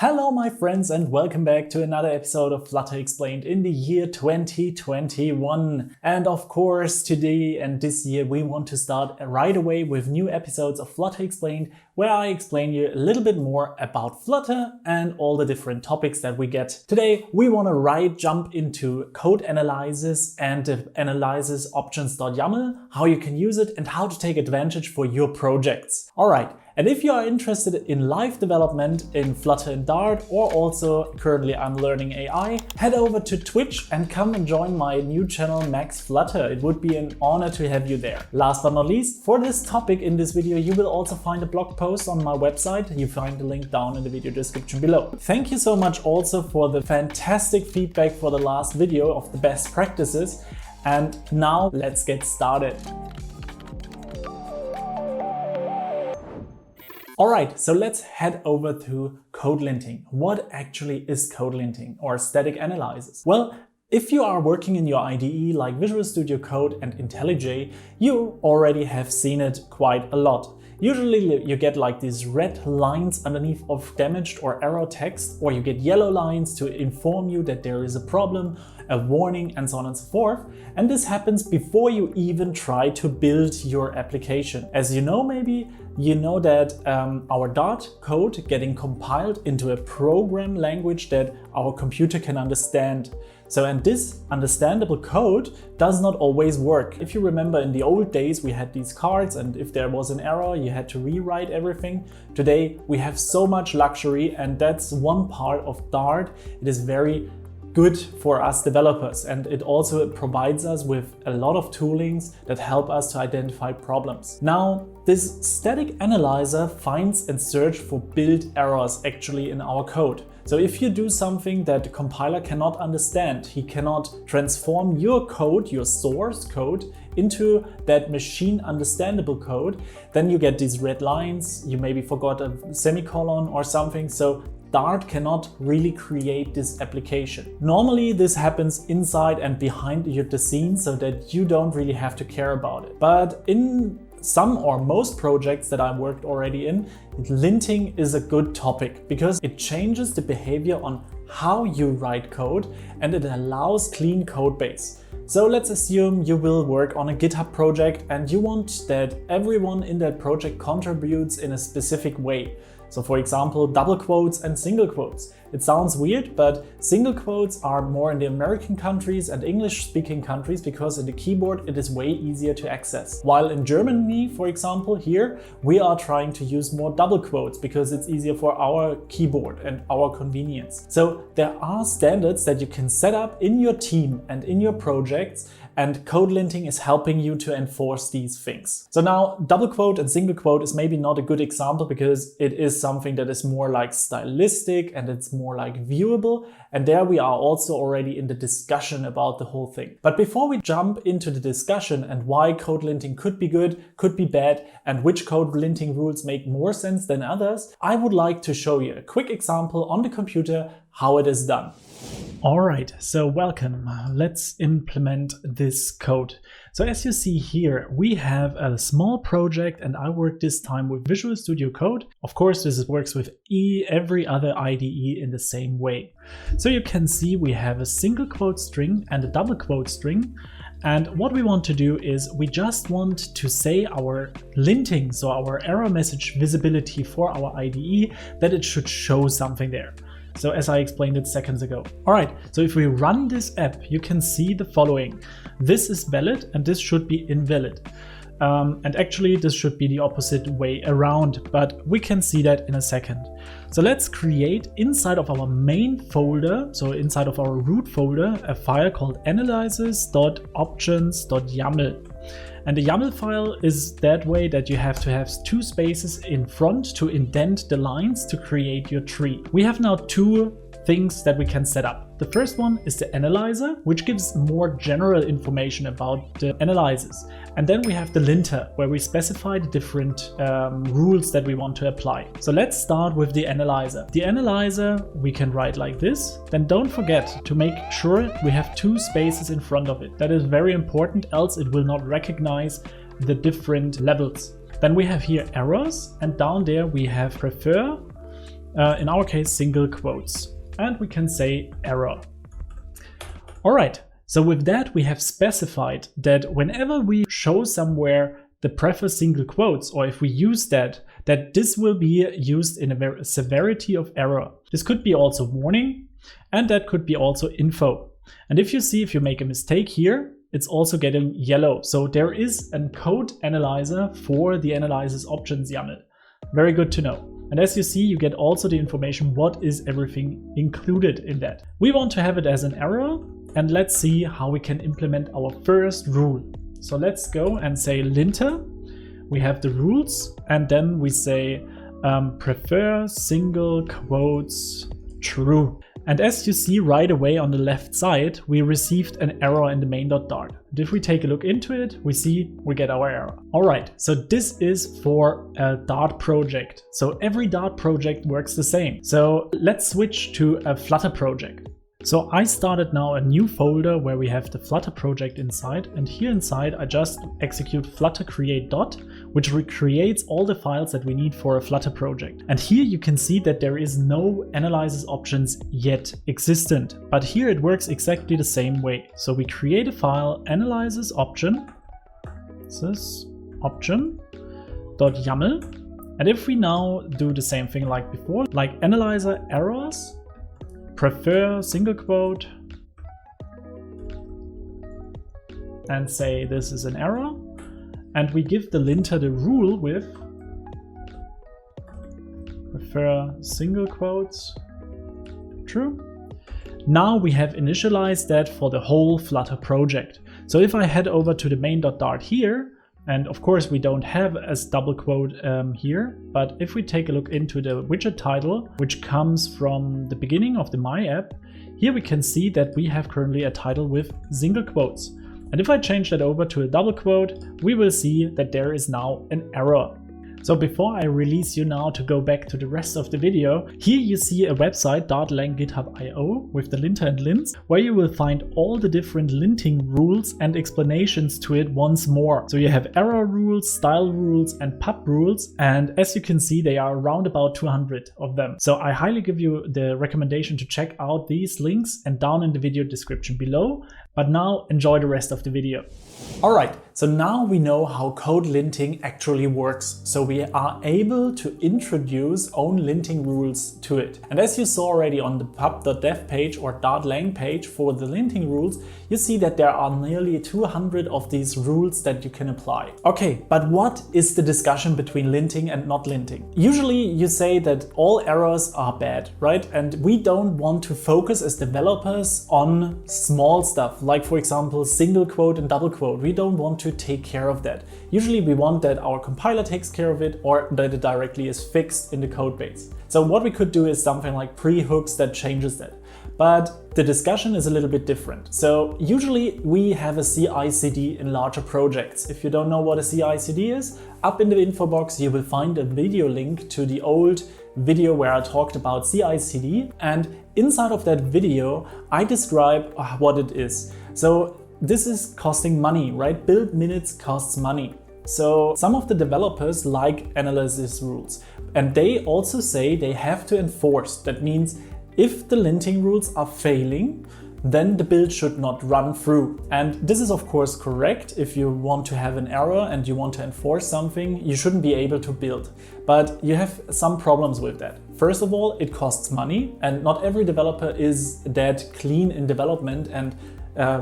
Hello my friends and welcome back to another episode of Flutter Explained in the year 2021. And of course today and this year we want to start right away with new episodes of Flutter Explained, where I explain you a little bit more about Flutter and all the different topics that we get. Today we want to jump into code analysis and the analysis options.yaml, how you can use it and how to take advantage for your projects. Alright. And if you are interested in live development in Flutter and Dart, or also currently I'm learning AI, head over to Twitch and come and join my new channel Max Flutter. It would be an honor to have you there. Last but not least, for this topic in this video, you will also find a blog post on my website. You find the link down in the video description below. Thank you so much also for the fantastic feedback for the last video of the best practices. And now let's get started. Alright, so let's head over to code linting. What actually is code linting or static analysis? Well, if you are working in your IDE like Visual Studio Code and IntelliJ, you already have seen it quite a lot. Usually you get like these red lines underneath of damaged or error text, or you get yellow lines to inform you that there is a problem, a warning, and so on and so forth. And this happens before you even try to build your application. As you know, maybe you know that our Dart code getting compiled into a program language that our computer can understand. And this understandable code does not always work. If you remember, in the old days we had these cards, and if there was an error you had to rewrite everything. Today we have so much luxury, and that's one part of Dart. It is very good for us developers, and it also provides us with a lot of toolings that help us to identify problems. Now, this static analyzer finds and searches for build errors actually in our code. So if you do something that the compiler cannot understand, he cannot transform your code, your source code, into that machine understandable code, then you get these red lines, you maybe forgot a semicolon or something. So Dart cannot really create this application. Normally this happens inside and behind the scenes, so that you don't really have to care about it. But in some or most projects that I worked already in, linting is a good topic because it changes the behavior on how you write code, and it allows clean code base. So let's assume you will work on a GitHub project and you want that everyone in that project contributes in a specific way. So for example, double quotes and single quotes. It sounds weird, but single quotes are more in the American countries and English-speaking countries because in the keyboard it is way easier to access. While in Germany, for example, here, we are trying to use more double quotes because it's easier for our keyboard and our convenience. So there are standards that you can set up in your team and in your projects, and code linting is helping you to enforce these things. So now double quote and single quote is maybe not a good example because it is something that is more like stylistic and it's more like viewable. And there we are also already in the discussion about the whole thing. But before we jump into the discussion and why code linting could be good, could be bad, and which code linting rules make more sense than others, I would like to show you a quick example on the computer how it is done. Alright, so welcome. Let's implement this code. So as you see here, we have a small project and I work this time with Visual Studio Code. Of course, this works with every other IDE in the same way. So you can see we have a single quote string and a double quote string. And what we want to do is we just want to say our linting, so our error message visibility for our IDE, that it should show something there. So as I explained it seconds ago. Alright, so if we run this app, you can see the following. This is valid and this should be invalid. And actually this should be the opposite way around, but we can see that in a second. So let's create inside of our main folder, so inside of our root folder, a file called analysis.options.yaml. And the YAML file is that way that you have to have two spaces in front to indent the lines to create your tree. We have now two things that we can set up. The first one is the analyzer, which gives more general information about the analysis. And then we have the linter, where we specify the different rules that we want to apply. So let's start with the analyzer. The analyzer we can write like this. Then don't forget to make sure we have two spaces in front of it. That is very important, else it will not recognize the different levels. Then we have here errors, and down there we have prefer in our case, single quotes. And we can say error. All right, so with that, we have specified that whenever we show somewhere the preface single quotes, or if we use that this will be used in a severity of error. This could be also warning, and that could be also info. And if you make a mistake here, it's also getting yellow. So there is a code analyzer for the analysis options YAML. Very good to know. And as you see, you get also the information what is everything included in that. We want to have it as an error, and let's see how we can implement our first rule. So let's go and say linter. We have the rules, and then we say prefer single quotes true. And as you see right away on the left side, we received an error in the main.dart. And if we take a look into it, we see we get our error. All right, so this is for a Dart project. So every Dart project works the same. So let's switch to a Flutter project. So I started now a new folder where we have the Flutter project inside, and here inside I just execute flutter create dot, which recreates all the files that we need for a Flutter project. And here you can see that there is no analysis options yet existent, but here it works exactly the same way. So we create a file analysis option, this is option.yaml, and if we now do the same thing like before, like analyzer errors, prefer single quote, and say this is an error, and we give the linter the rule with prefer single quotes true. Now we have initialized that for the whole Flutter project. So if I head over to the main.dart here, and of course we don't have a double quote here, but if we take a look into the widget title, which comes from the beginning of the My app, here we can see that we have currently a title with single quotes. And if I change that over to a double quote, we will see that there is now an error. So before I release you now to go back to the rest of the video, here you see a website .lang GitHub.io with the linter and lints, where you will find all the different linting rules and explanations to it once more. So you have error rules, style rules, and pub rules, and as you can see, they are around about 200 of them. So I highly give you the recommendation to check out these links and down in the video description below. But now enjoy the rest of the video. Alright, so now we know how code linting actually works. So we are able to introduce own linting rules to it. And as you saw already on the pub.dev page or .lang page for the linting rules, you see that there are nearly 200 of these rules that you can apply. Okay, but what is the discussion between linting and not linting? Usually you say that all errors are bad, right? And we don't want to focus as developers on small stuff, like for example, single quote and double quote. We don't want to take care of that. Usually we want that our compiler takes care of it or that it directly is fixed in the code base. So what we could do is something like pre-hooks that changes that. But the discussion is a little bit different. So usually we have a CI/CD in larger projects. If you don't know what a CI/CD is, up in the info box you will find a video link to the old video where I talked about CI/CD, and inside of that video I describe what it is. So this is costing money, right? Build minutes costs money. So some of the developers like analysis rules, and they also say they have to enforce. That means if the linting rules are failing, then the build should not run through. And this is of course correct. If you want to have an error and you want to enforce something, you shouldn't be able to build. But you have some problems with that. First of all, it costs money, and not every developer is that clean in development and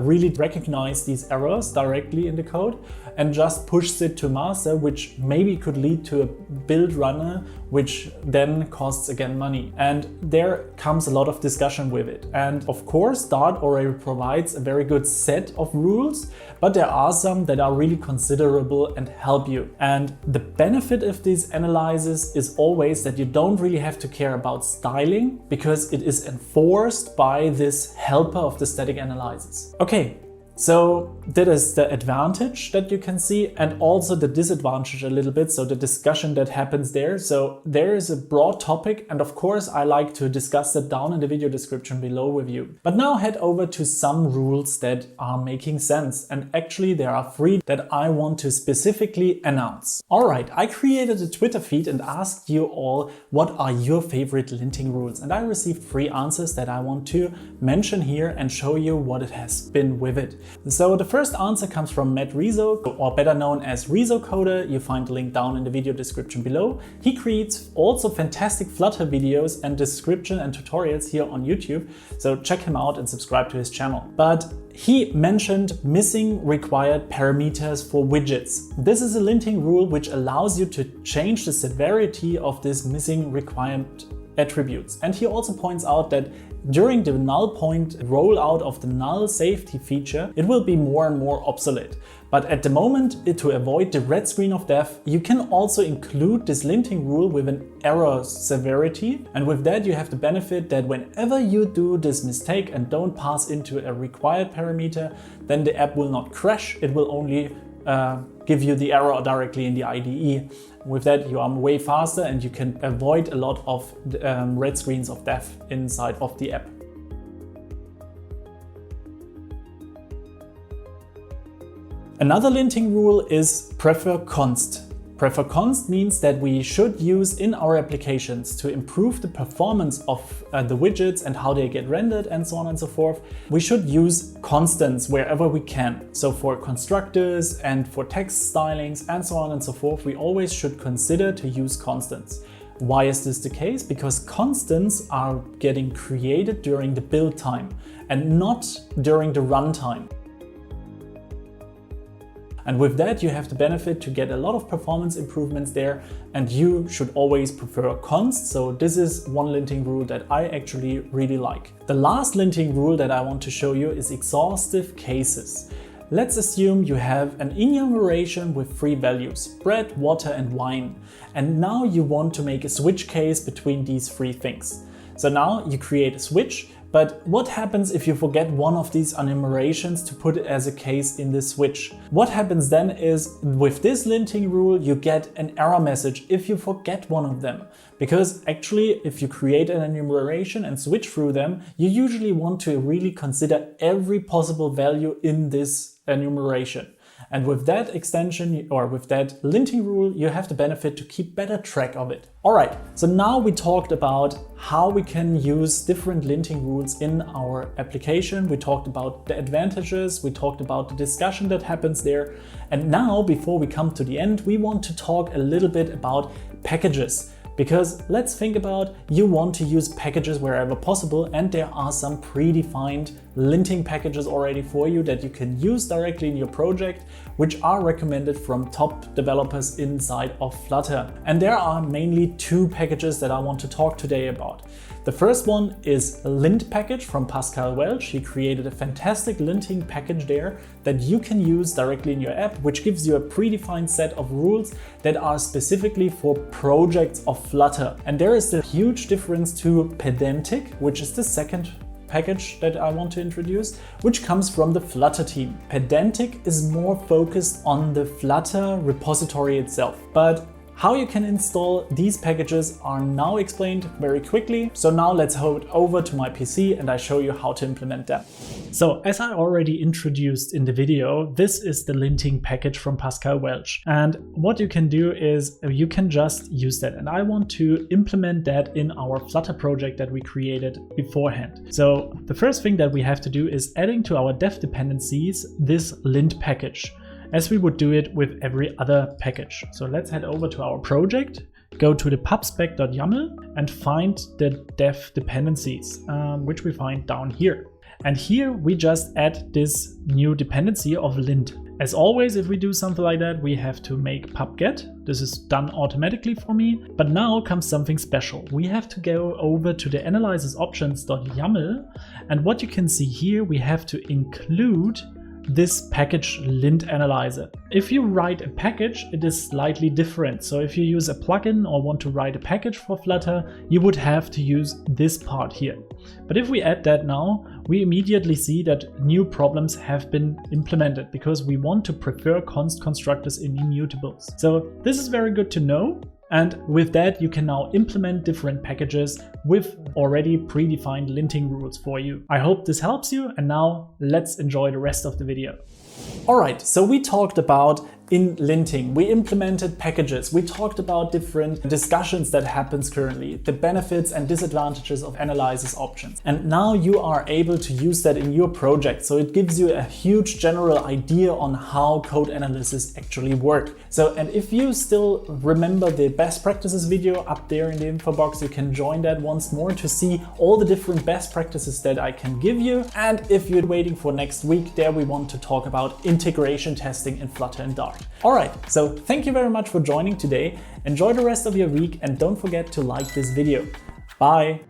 really recognize these errors directly in the code and just pushes it to master, which maybe could lead to a build runner, which then costs again money. And there comes a lot of discussion with it. And of course, Dart already provides a very good set of rules, but there are some that are really considerable and help you. And the benefit of these analyses is always that you don't really have to care about styling, because it is enforced by this helper of the static analysis. Okay. So that is the advantage that you can see, and also the disadvantage a little bit, so the discussion that happens there. So there is a broad topic, and of course I like to discuss that down in the video description below with you. But now head over to some rules that are making sense, and actually there are 3 that I want to specifically announce. Alright, I created a Twitter feed and asked you all what are your favorite linting rules, and I received 3 answers that I want to mention here and show you what it has been with it. So the first answer comes from Matt Rizzo, or better known as Rizzo Coder. You find the link down in the video description below. He creates also fantastic Flutter videos and description and tutorials here on YouTube, so check him out and subscribe to his channel. But he mentioned missing required parameters for widgets. This is a linting rule which allows you to change the severity of this missing required attributes. And he also points out that during the null point rollout of the null safety feature, it will be more and more obsolete. But at the moment, to avoid the red screen of death, you can also include this linting rule with an error severity. And with that, you have the benefit that whenever you do this mistake and don't pass into a required parameter, then the app will not crash. It will only give you the error directly in the IDE. With that, you are way faster and you can avoid a lot of red screens of death inside of the app. Another linting rule is prefer const. Prefer const means that we should use in our applications to improve the performance of the widgets and how they get rendered and so on and so forth. We should use constants wherever we can. So for constructors and for text stylings and so on and so forth, we always should consider to use constants. Why is this the case? Because constants are getting created during the build time and not during the runtime. And with that, you have the benefit to get a lot of performance improvements there, and you should always prefer const. So this is one linting rule that I actually really like. The last linting rule that I want to show you is exhaustive cases. Let's assume you have an enumeration with 3 values, bread, water, and wine. And now you want to make a switch case between these 3 things. So now you create a switch. But what happens if you forget one of these enumerations to put it as a case in the switch? What happens then is, with this linting rule, you get an error message if you forget one of them. Because actually, if you create an enumeration and switch through them, you usually want to really consider every possible value in this enumeration. And with that extension, or with that linting rule, you have the benefit to keep better track of it. Alright, so now we talked about how we can use different linting rules in our application. We talked about the advantages, we talked about the discussion that happens there. And now, before we come to the end, we want to talk a little bit about packages. Because let's think about, you want to use packages wherever possible, and there are some predefined linting packages already for you that you can use directly in your project, which are recommended from top developers inside of Flutter. And there are mainly 2 packages that I want to talk today about. The first one is a lint package from Pascal Welch. He created a fantastic linting package there that you can use directly in your app, which gives you a predefined set of rules that are specifically for projects of Flutter. And there is a huge difference to Pedantic, which is the second package that I want to introduce, which comes from the Flutter team. Pedantic is more focused on the Flutter repository itself, but how you can install these packages are now explained very quickly. So now let's head over to my PC and I show you how to implement them. So as I already introduced in the video, this is the linting package from Pascal Welch. And what you can do is you can just use that. And I want to implement that in our Flutter project that we created beforehand. So the first thing that we have to do is adding to our dev dependencies this lint package, as we would do it with every other package. So let's head over to our project, go to the pubspec.yaml and find the dev dependencies, which we find down here. And here we just add this new dependency of lint. As always, if we do something like that, we have to make pubget. This is done automatically for me. But now comes something special. We have to go over to the analysis options.yaml. And what you can see here, we have to include this package lint analyzer. If you write a package, it is slightly different. So if you use a plugin or want to write a package for Flutter, you would have to use this part here. But if we add that now, we immediately see that new problems have been implemented because we want to prefer const constructors in immutables. So this is very good to know. And with that, you can now implement different packages with already predefined linting rules for you. I hope this helps you, and now let's enjoy the rest of the video. Alright, so we talked about in linting, we implemented packages, we talked about different discussions that happens currently, the benefits and disadvantages of analysis options. And now you are able to use that in your project. So it gives you a huge general idea on how code analysis actually work. So, and if you still remember the best practices video up there in the info box, you can join that once more to see all the different best practices that I can give you. And if you're waiting for next week, there we want to talk about integration testing in Flutter and Dart. Alright, so thank you very much for joining today. Enjoy the rest of your week and don't forget to like this video. Bye!